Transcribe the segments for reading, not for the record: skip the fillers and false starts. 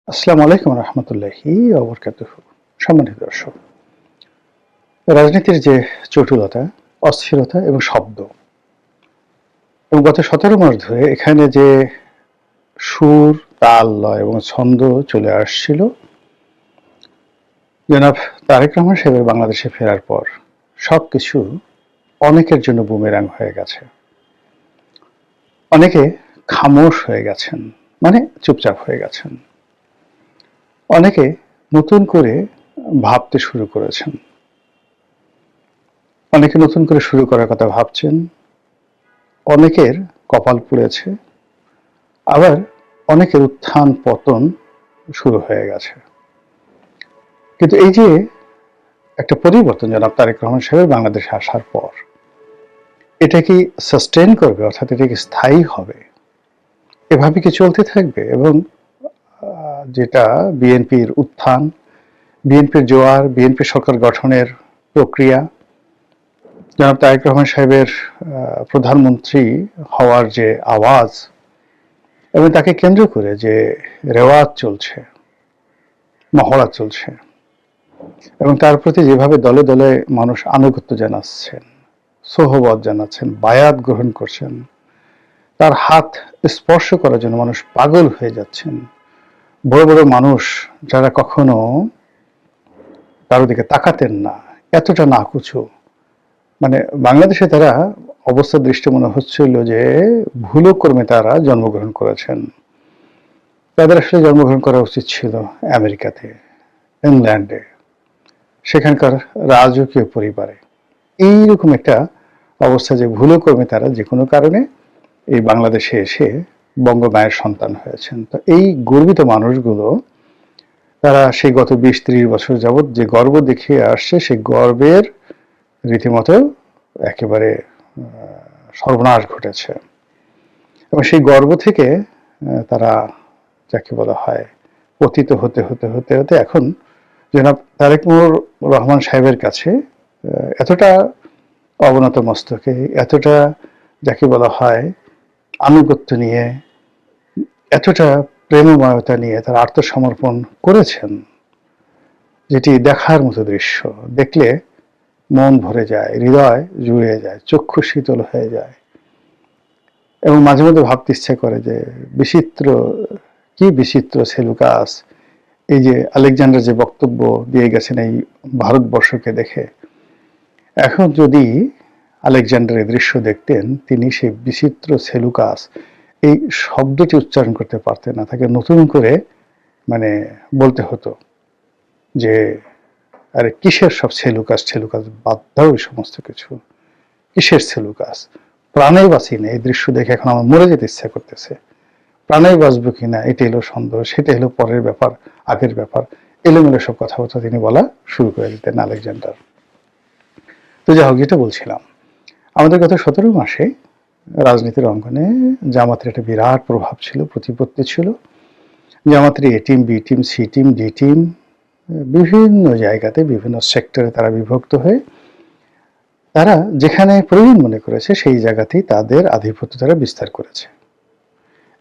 আসসালামু আলাইকুম রহমতুল্লাহি ওবরকাতুহু। সম্মানিত দর্শক, রাজনীতির যে জটিলতা, অস্থিরতা এবং শব্দ এবং গত 17 মাস ধরে এখানে যে সুর, তাল, লয় এবং ছন্দ চলে আসছিল, জনাব তারেক রহমান সাহেবের বাংলাদেশে ফেরার পর সবকিছু অনেকের জন্য বুমেরাং হয়ে গেছে। অনেকে খামোশ হয়ে গেছেন, মানে চুপচাপ হয়ে গেছেন। অনেকে নতুন করে ভাবতে শুরু করেছেন, অনেকে নতুন করে শুরু করার কথা ভাবছেন, অনেকের কপাল পুড়েছে, আবার অনেকের উত্থান পতন শুরু হয়ে গেছে। কিন্তু এই যে একটা পরিবর্তন জনাব তারেক রহমান সাহেবের বাংলাদেশে আসার পর, এটা কি সাস্টেইন করবে, অর্থাৎ এটা কি স্থায়ী হবে, এভাবে কি চলতে থাকবে? এবং যেটা বিএনপির উত্থান, বিএনপির জোয়ার, বিএনপি সরকার গঠনের প্রক্রিয়া, জনাব তারেক রহমান সাহেবের প্রধানমন্ত্রী হওয়ার যে আওয়াজ এবং তাকে কেন্দ্র করে যে রেওয়াজ চলছে, মহড়া চলছে, এবং তার প্রতি যেভাবে দলে দলে মানুষ আনুগত্য জানাচ্ছেন, সোহবত জানাচ্ছেন, বায়াত গ্রহণ করছেন, তার হাত স্পর্শ করার জন্য মানুষ পাগল হয়ে যাচ্ছেন। বড় বড় মানুষ যারা কখনো কারো দিকে তাকাতেন না, এতটা নাকুচু, মানে বাংলাদেশে তারা অবস্থা দৃষ্টি মনে হচ্ছিল যে ভুলক্রমে তারা জন্মগ্রহণ করেছেন। তাদের আসলে জন্মগ্রহণ করা উচিত ছিল আমেরিকাতে, ইংল্যান্ডে, সেখানকার রাজকীয় পরিবারে। এইরকম একটা অবস্থা যে ভুলক্রমে তারা যে কোনো কারণে এই বাংলাদেশে এসে বঙ্গমায়ের সন্তান হয়েছেন। তো এই গর্বিত মানুষগুলো, তারা সেই গত 20-30 বছর যাবৎ যে গর্ব দেখিয়ে আসছে, সেই গর্বের রীতিমতো একেবারে সর্বনাশ ঘটেছে। এবং সেই গর্ব থেকে তারা যাকে বলা হয় পতিত হতে হতে হতে হতে এখন জনাব তারেক রহমান সাহেবের কাছে এতটা অবনত মস্তকে, এতটা যাকে বলা হয় আনুগত্য নিয়ে, এতটা প্রেমময়তা নিয়ে তারা আত্মসমর্পণ করেছেন, যেটি দেখার মতো দৃশ্য। দেখলে মন ভরে যায়, হৃদয় জুড়ে যায়, চক্ষু শীতল হয়ে যায়, এবং মাঝে মধ্যে ভাবতে ইচ্ছে করে যে কি বিচিত্র সেলুকাস, এই যে আলেকজান্ডার যে বক্তব্য দিয়ে গেছেন এই ভারতবর্ষকে দেখে, এখন যদি আলেকজান্ডার এই দৃশ্য দেখতেন, তিনি সেই বিচিত্র সেলুকাস এই শব্দটি উচ্চারণ করতে পারতেন না, তাকে নতুন করে মানে বলতে হতো যে আরে কিসের সব সেলুকাস, বাদ দাও এই সমস্ত কিছু, কিসের সেলুকাস, প্রাণে বাঁচি না। এই দৃশ্য দেখে এখন আমার মরে যেতে ইচ্ছা করতেছে, প্রাণে বাঁচবো কিনা এটা এলো সন্দেহ, সেটা হলো পরের ব্যাপার, আগের ব্যাপার, এলোমেলো সব কথাবার্তা তিনি বলা শুরু করে দিতেন আলেকজান্ডার। তো যাই হোক, যেটা বলছিলাম, আমাদের গত 17 মাসে রাজনীতির অঙ্গনে জামাতের একটা বিরাট প্রভাব ছিল, প্রতিপত্তি ছিল। জামাতের A team, B team, C team, D team, বিভিন্ন জায়গাতে বিভিন্ন সেক্টরে তারা বিভক্ত হয়ে তারা যেখানে প্রয়োজন মনে করেছে সেই জায়গাতেই তাদের আধিপত্য তারা বিস্তার করেছে।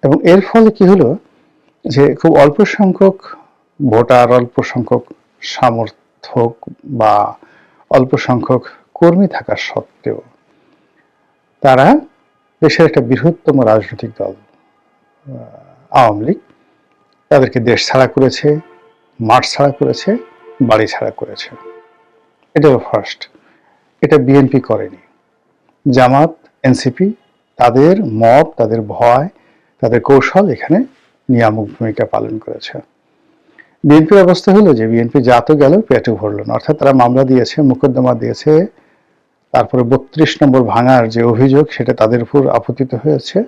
এবং এর ফলে কি হলো যে খুব অল্প সংখ্যক ভোটার, অল্প সংখ্যক সমর্থক বা অল্প সংখ্যক কর্মী থাকা সত্ত্বেও তারা দেশের একটা বৃহত্তম রাজনৈতিক দল আওয়ামী লীগ তাদেরকে দেশ ছাড়া করেছে, মাঠ ছাড়া করেছে, বাড়ি ছাড়া করেছে। এটা হলো ফার্স্ট। এটা বিএনপি করেনি। জামাত, এনসিপি তাদের মব, তাদের ভয়, তাদের কৌশল এখানে নিয়ামক ভূমিকা পালন করেছে। বিএনপির অবস্থা হলো যে বিএনপি যা তো গেল পেটে ভরল না, অর্থাৎ তারা মামলা দিয়েছে, মোকদ্দমা দিয়েছে, তারপরে 32 নম্বর ভাঙার যে অভিযোগ সেটা তাদের উপর আপতিত হয়েছে,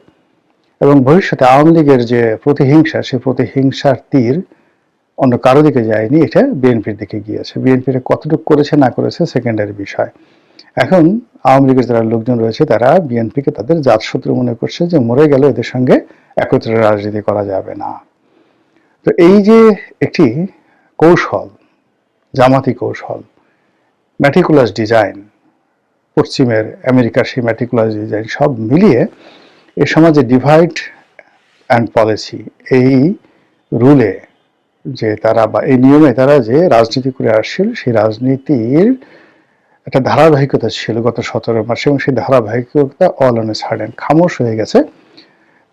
এবং ভবিষ্যতে আওয়ামী লীগের যে প্রতিহিংসা, সেই প্রতিহিংসার তীর অন্য কারো দিকে যায়নি, এটা বিএনপির দিকে গিয়েছে। বিএনপির কতটুকু করেছে না করেছে সেকেন্ডারি বিষয়। এখন আওয়ামী লীগের যারা লোকজন রয়েছে তারা বিএনপিকে তাদের জাতশত্রু মনে করছে, যে মরে গেল এদের সঙ্গে একত্রে রাজনীতি করা যাবে না। তো এই যে একটি কৌশল, জামাতি কৌশল, ম্যাটিকুলাস ডিজাইন, পশ্চিমের আমেরিকার সেই ম্যাটিকুলাস ডিজাইন সব মিলিয়ে এই সমাজে ডিভাইড অ্যান্ড পলিসি এই রুলে যে তারা বা এই নিয়মে তারা যে রাজনীতি করে আসছিল, সেই রাজনীতির একটা ধারাবাহিকতা ছিল গত 17 মাসে, এবং সেই ধারাবাহিকতা অল অন এ সাডেন খামোশ হয়ে গেছে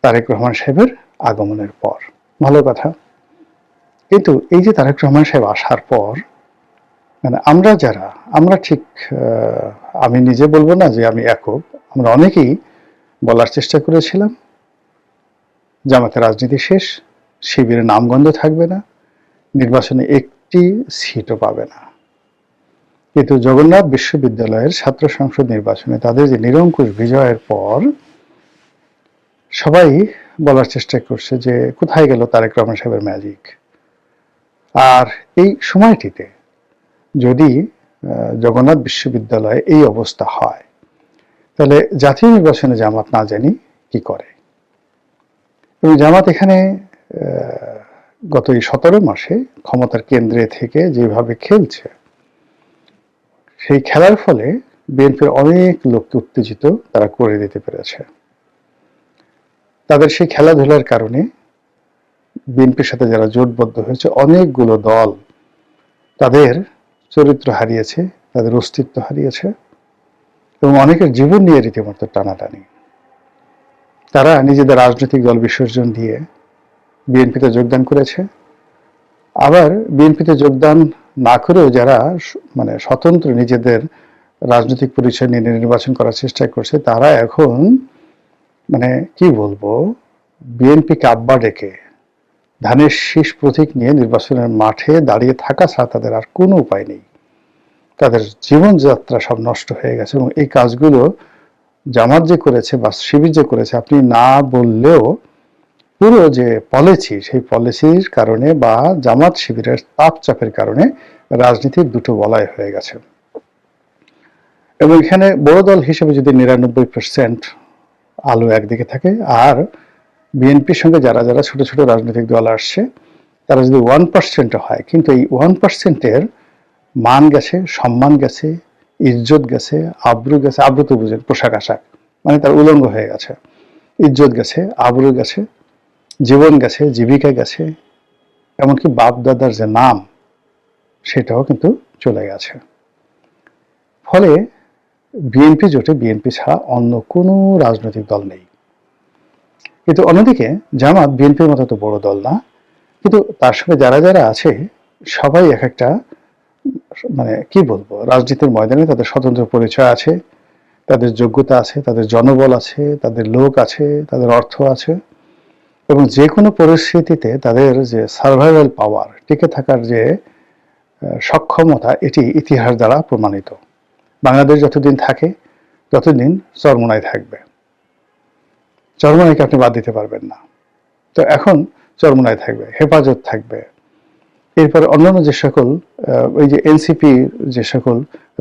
তারেক রহমান সাহেবের আগমনের পর। ভালো কথা। কিন্তু এই যে তারেক রহমান সাহেব আসার পর, মানে আমরা ঠিক আমি নিজে বলবো না যে আমি একক, আমরা অনেকেই বলার চেষ্টা করেছিলাম জামাতের রাজনীতি শেষ, শিবিরের নামগন্ধ থাকবে না, নির্বাচনে একটি সিটও পাবে না। কিন্তু জগন্নাথ বিশ্ববিদ্যালয়ের ছাত্র সংসদ নির্বাচনে তাদের যে নিরঙ্কুশ বিজয়ের পর সবাই বলার চেষ্টা করছে যে কোথায় গেল তারেক রহমান সাহেবের ম্যাজিক। আর এই সময়টিতে যদি জগন্নাথ বিশ্ববিদ্যালয়ে এই অবস্থা হয়, তাহলে জাতীয় নির্বাচনে জামাত না জানি কি করে। এবং জামাত এখানে গত এই 17 মাসে ক্ষমতার কেন্দ্রে থেকে যেভাবে খেলছে, সেই খেলার ফলে বিএনপির অনেক লোককে উত্তেজিত তারা করে দিতে পেরেছে। তাদের সেই খেলাধুলার কারণে বিএনপির সাথে যারা জোটবদ্ধ হয়েছে, অনেকগুলো দল তাদের চরিত্র হারিয়েছে, তাদের অস্তিত্ব হারিয়েছে, এবং অনেকের জীবন নিয়ে রীতিমতো টানাটানি। তারা নিজেদের রাজনৈতিক দল বিসর্জন দিয়ে বিএনপিতে যোগদান করেছে। আবার বিএনপিতে যোগদান না করেও যারা মানে স্বতন্ত্র নিজেদের রাজনৈতিক পরিচয় নিয়ে নির্বাচন করার চেষ্টা করছে, তারা এখন মানে কি বলবো, বিএনপিকে আব্বা ডেকে ধানের শীষ প্রতীক নিয়ে নির্বাচনের মাঠে দাঁড়িয়ে থাকা ছাড়া তাদের আর কোনো উপায় নেই। তাদের জীবনযাত্রা সব নষ্ট হয়ে গেছে। এবং এই কাজগুলো জামাত যে করেছে বা শিবির যে করেছে, আপনি না বললেও পুরো যে পলিসি, সেই পলিসির কারণে বা জামাত শিবিরের তাপচাপের কারণে রাজনীতির দুটো বলয় হয়ে গেছে। এবং এখানে বড় দল হিসেবে যদি 99% আলো একদিকে থাকে, আর বিএনপির সঙ্গে যারা যারা ছোট ছোট রাজনৈতিক দল আসছে তারা যদি 1% হয়, কিন্তু এই 1%-এর মান গেছে, সম্মান গেছে, ইজ্জত গেছে, আব্রু গেছে। আব্রু তো বুঝেন, পোশাক আশাক, মানে তার উলঙ্গ হয়ে গেছে। ইজ্জত গেছে, আব্রু গেছে, জীবন গেছে, জীবিকা গেছে, এমনকি বাপ দাদার যে নাম সেটাও কিন্তু চলে গেছে। ফলে বিএনপি জোটে বিএনপি ছাড়া অন্য কোনো রাজনৈতিক দল নেই। কিন্তু অন্যদিকে জামাত বিএনপির মতো তো বড় দল না, কিন্তু তার সঙ্গে যারা যারা আছে সবাই এক একটা মানে কি বলবো, রাজনীতির ময়দানে তাদের স্বতন্ত্র পরিচয় আছে, তাদের যোগ্যতা আছে, তাদের জনবল আছে, তাদের লোক আছে, তাদের অর্থ আছে, এবং যে কোনো পরিস্থিতিতে তাদের যে সার্ভাইভাল পাওয়ার, টিকে থাকার যে সক্ষমতা, এটি ইতিহাস দ্বারা প্রমাণিত। বাংলাদেশ যতদিন থাকে ততদিন চরমোনাই থাকবে, চরমোনাইকে আপনি বাদ দিতে পারবেন না। তো এখন চরমোনাই থাকবে, হেফাজত থাকবে, এরপর অন্যান্য যে সকল ওই যে এনসিপি যে সকল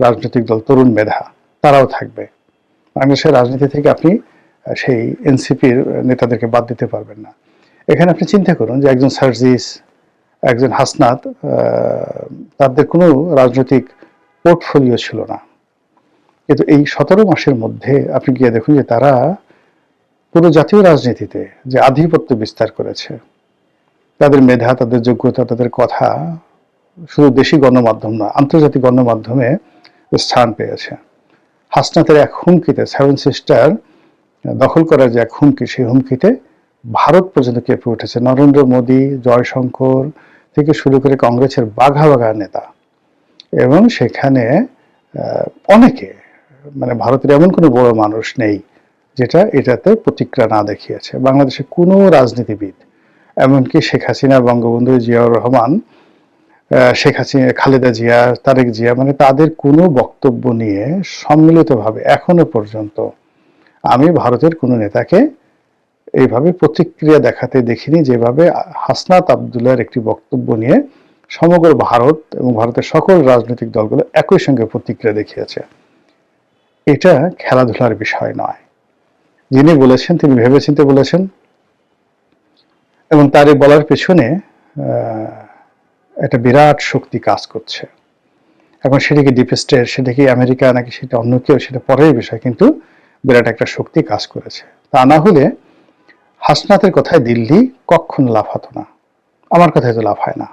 রাজনৈতিক দল, তরুণ মেধা, তারাও থাকবে। বাংলাদেশের রাজনীতি থেকে আপনি সেই এনসিপির নেতাদেরকে বাদ দিতে পারবেন না। এখানে আপনি চিন্তা করুন যে একজন সার্জিস, একজন হাসনাত, তাদের কোনো রাজনৈতিক পোর্টফোলিও ছিল না, কিন্তু এই 17 মাসের মধ্যে আপনি গিয়ে দেখুন যে তারা পুরো জাতীয় রাজনীতিতে যে আধিপত্য বিস্তার করেছে। তাদের মেধা, তাদের যোগ্যতা, তাদের কথা শুধু দেশি গণমাধ্যম নয়, আন্তর্জাতিক গণমাধ্যমে স্থান পেয়েছে। হাসনাতের এক হুমকিতে, 7 সিস্টার দখল করার যে এক হুমকি, সেই হুমকিতে ভারত পর্যন্ত কেঁপে উঠেছে। নরেন্দ্র মোদী, জয়শঙ্কর থেকে শুরু করে কংগ্রেসের বাঘা বাঘা নেতা, এবং সেখানে অনেকে, মানে ভারতের এমন কোনো বড় মানুষ নেই যেটা এটাতে প্রতিক্রিয়া না দেখিয়েছে। বাংলাদেশে কোনো রাজনীতিবিদ, এমনকি শেখ হাসিনা, বঙ্গবন্ধু, জিয়াউর রহমান, শেখ হাসিনা, খালেদা জিয়া, তারেক জিয়া, মানে তাদের কোনো বক্তব্য নিয়ে সম্মিলিতভাবে এখনো পর্যন্ত আমি ভারতের কোনো নেতাকে এইভাবে প্রতিক্রিয়া দেখাতে দেখিনি, যেভাবে হাসনাত আবদুল্লাহর একটি বক্তব্য নিয়ে সমগ্র ভারত এবং ভারতের সকল রাজনৈতিক দলগুলো একই সঙ্গে প্রতিক্রিয়া দেখিয়েছে। এটা খেলাধুলার বিষয় নয়। যিনি বলেছেন তিনি ভেবেচিন্তে বলেছেন, এবং তার এই বলার পেছনে একটা বিরাট শক্তি কাজ করছে। এখন সেটা কি ডিপ স্টেট, সেটা কি আমেরিকা, নাকি সেটা অন্য কেউ, সেটা পরের বিষয়, কিন্তু বিরাট একটা শক্তি কাজ করেছে। তা না হলে হাসনাতের কথায় দিল্লি কখনো লাফাতো না, আমার কথায় তো লাফায় না।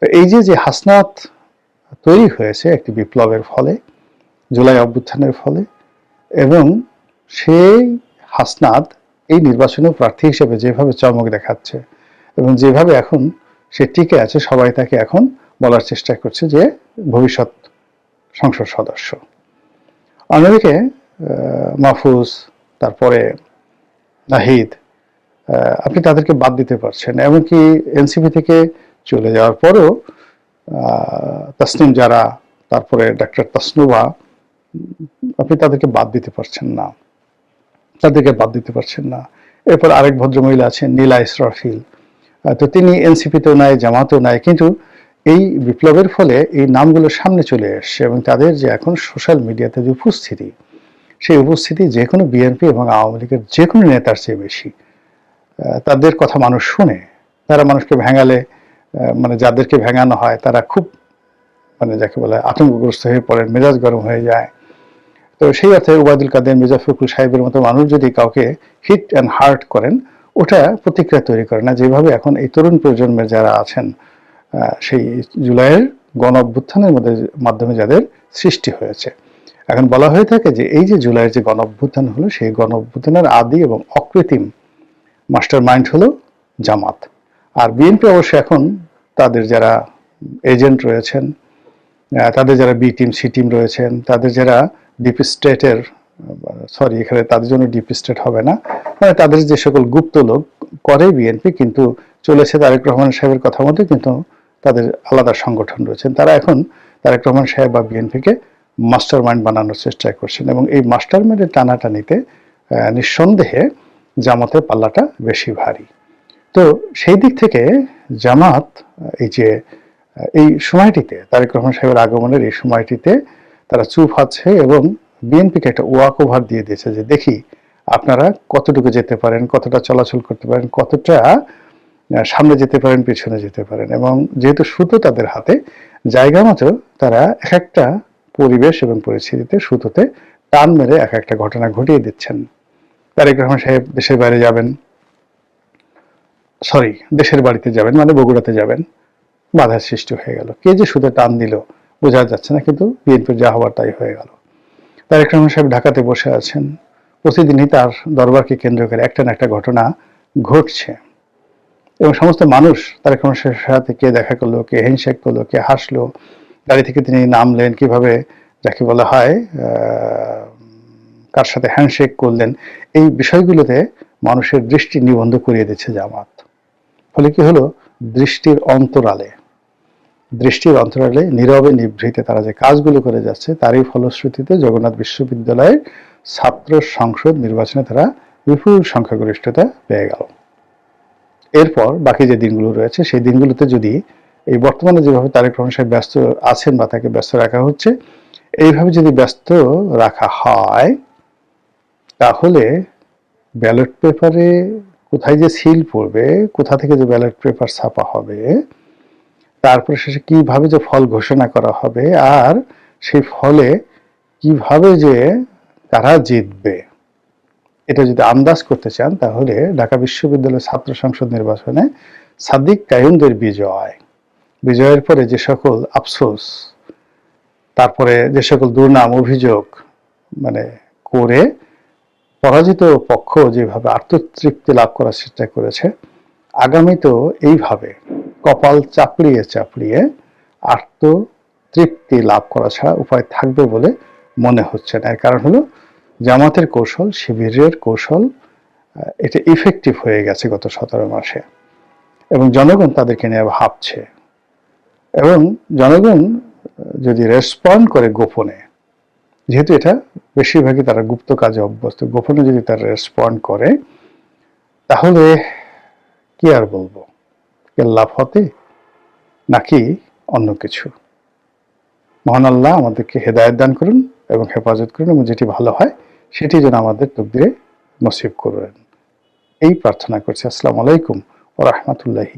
এই যে হাসনাত তৈরি হয়েছে একটি বিপ্লবের ফলে, জুলাই অভ্যুত্থানের ফলে, এবং সেই হাসনাত এই নির্বাচনে প্রার্থী হিসেবে যেভাবে চমক দেখাচ্ছে এবং যেভাবে এখন সে টিকে আছে, সবাই তাকে এখন বলার চেষ্টা করছে যে ভবিষ্যৎ সংসদ সদস্য। অন্যদিকে মাহফুজ, তারপরে নাহিদ, আপনি তাদেরকে বাদ দিতে পারছেন। এমনকি এনসিপি থেকে চলে যাওয়ার পরেও তাসনিম যারা, তারপরে ডক্টর তাসনুবা, আপনি তাদেরকে বাদ দিতে পারছেন না, তাদেরকে বাদ দিতে পারছেন না। এরপর আরেক ভদ্রমহিলা আছেন নীলা ইসরাফিল, তো তিনি এনসিপিতেও নাই, জামাতেও নাই, কিন্তু এই বিপ্লবের ফলে এই নামগুলো সামনে চলে এসছে এবং তাদের যে এখন সোশ্যাল মিডিয়াতে যে উপস্থিতি, সেই উপস্থিতি যে কোনো বিএনপি এবং আওয়ামী লীগের যে কোনো নেতার চেয়ে বেশি। তাদের কথা মানুষ শুনে, তারা মানুষকে ভেঙালে, মানে যাদেরকে ভেঙানো হয় তারা খুব, মানে যাকে বলে আতঙ্কগ্রস্ত হয়ে পড়েন, মেজাজ গরম হয়ে যায়। তো সেই অর্থে ওবায়দুল কাদের, মির্জা ফখরুল সাহেবের মতো মানুষ যদি কাউকে হিট অ্যান্ড হার্ট করেন, ওটা প্রতিক্রিয়া তৈরি করে না, যেভাবে এখন এই তরুণ প্রজন্মের যারা আছেন, সেই জুলাইয়ের গণ অভ্যুত্থানের মাধ্যমে যাদের সৃষ্টি হয়েছে। এখন বলা হয়ে থাকে যে এই যে জুলাইয়ের যে গণ অভ্যুত্থান হলো, সেই গণ অভ্যুত্থানের আদি এবং অকৃত্রিম মাস্টার মাইন্ড হলো জামাত। আর বিএনপি অবশ্য এখন তাদের যারা এজেন্ট রয়েছেন, তাদের যারা বি টিম, সি টিম রয়েছেন, তাদের যারা ডিপ স্টেটের, সরি এখানে তাদের জন্য ডিপ স্টেট হবে না, মানে তাদের যে সকল গুপ্ত লোক করে বিএনপি, কিন্তু চলেছে তারেক রহমান সাহেবের কথা মতো, কিন্তু তাদের আলাদা সংগঠন রয়েছেন, তারা এখন তারেক রহমান সাহেব বা বিএনপিকে মাস্টার মাইন্ড বানানোর চেষ্টা করছেন। এবং এই মাস্টার মাইন্ডের টানাটানিতে নিঃসন্দেহে জামাতের পাল্লাটা বেশি ভারী। তো সেই দিক থেকে জামাত এই যে এই সময়টিতে, তারেক রহমান সাহেবের আগমনের এই সময়টিতে তারা চুপ আছে এবং বিএনপিকে একটা ওয়াক ওভার দিয়ে দিয়েছে যে দেখি আপনারা কতটুকু যেতে পারেন, কতটা চলাচল করতে পারেন, কতটা সামনে যেতে পারেন, পিছনে যেতে পারেন। এবং যেহেতু সুতো তাদের হাতে, জায়গা মতো তারা এক একটা পরিবেশ এবং পরিস্থিতিতে সুতোতে টান মেরে এক একটা ঘটনা ঘটিয়ে দিচ্ছেন। তারেক রহমান সাহেব দেশের বাইরে যাবেন, সরি দেশের বাড়িতে যাবেন, মানে বগুড়াতে যাবেন, বাধার সৃষ্টি হয়ে গেল। কে যে সুতো টান দিল বোঝা যাচ্ছে না, কিন্তু বিএনপির যা হওয়ার তাই হয়ে গেল। তারেক রহমান সাহেব ঢাকাতে বসে আছেন, প্রতিদিনই তার দরবারকে কেন্দ্র করে একটা না একটা ঘটনা ঘটছে এবং সমস্ত মানুষ তারেক রহমান সাহেবের সাথে কে দেখা করলো, কে হ্যান্ডশেক করলো, কে হাসলো, গাড়ি থেকে তিনি নামলেন, কিভাবে যাকে বলা হয় কার সাথে হ্যান্ডশেক করলেন, এই বিষয়গুলোতে মানুষের দৃষ্টি নিবন্ধ করিয়ে দিচ্ছে জামাত। ফলে কি হলো, দৃষ্টির অন্তরালে নীরবে নিভৃতে তারা যে কাজগুলো করে যাচ্ছে, তারই ফলশ্রুতিতে জগন্নাথ বিশ্ববিদ্যালয়ের ছাত্র সংসদ নির্বাচনে তারা বিপুল সংখ্যাগরিষ্ঠতা পেয়ে গেল। এরপর বাকি যে দিনগুলো রয়েছে, সেই দিনগুলোতে যদি এই বর্তমানে যেভাবে তারেক রহমান সাহেব ব্যস্ত আছেন বা তাকে ব্যস্ত রাখা হচ্ছে, এইভাবে যদি ব্যস্ত রাখা হয়, তাহলে ব্যালট পেপারে কোথায় যে সিল পড়বে, কোথা থেকে যে ব্যালট পেপার ছাপা হবে, তারপরে শেষে কিভাবে যে ফল ঘোষণা করা হবে, আর সেই ফলে কিভাবে যে কারা জিতবে, এটা যদি আন্দাজ করতে চান, তাহলে ঢাকা বিশ্ববিদ্যালয় ছাত্র সংসদ নির্বাচনে সাদিক কায়ুমদের বিজয়ের পরে যে সকল আফসোস, তারপরে যে সকল দুর্নাম অভিযোগ মানে করে পরাজিত পক্ষ যেভাবে আত্মতৃপ্তি লাভ করার চেষ্টা করেছে, আগামী তো এইভাবে কপাল চাপড়িয়ে আত্মতৃপ্তি লাভ করা ছাড়া উপায় থাকবে বলে মনে হচ্ছে না। এর কারণ হলো জামাতের কৌশল, শিবিরের কৌশল, এটা ইফেক্টিভ হয়ে গেছে গত 17 মাসে এবং জনগণ তাদেরকে নিয়ে ভাবছে। এবং জনগণ যদি রেসপন্ড করে গোপনে, যেহেতু এটা বেশিরভাগই তারা গুপ্ত কাজে অভ্যস্ত, গোপনে যদি তারা রেসপন্ড করে, তাহলে কি আর বলবো, লাভ হতে নাকি অন্য কিছু। মহান আল্লাহ আমাদেরকে হেদায়েত দান করুন এবং হেফাজত করুন, এবং যেটি ভালো হয় সেটি যেন আমাদের তকদিরে নসিব করবেন, এই প্রার্থনা করছি। আসসালামু আলাইকুম ওয়া রাহমাতুল্লাহি।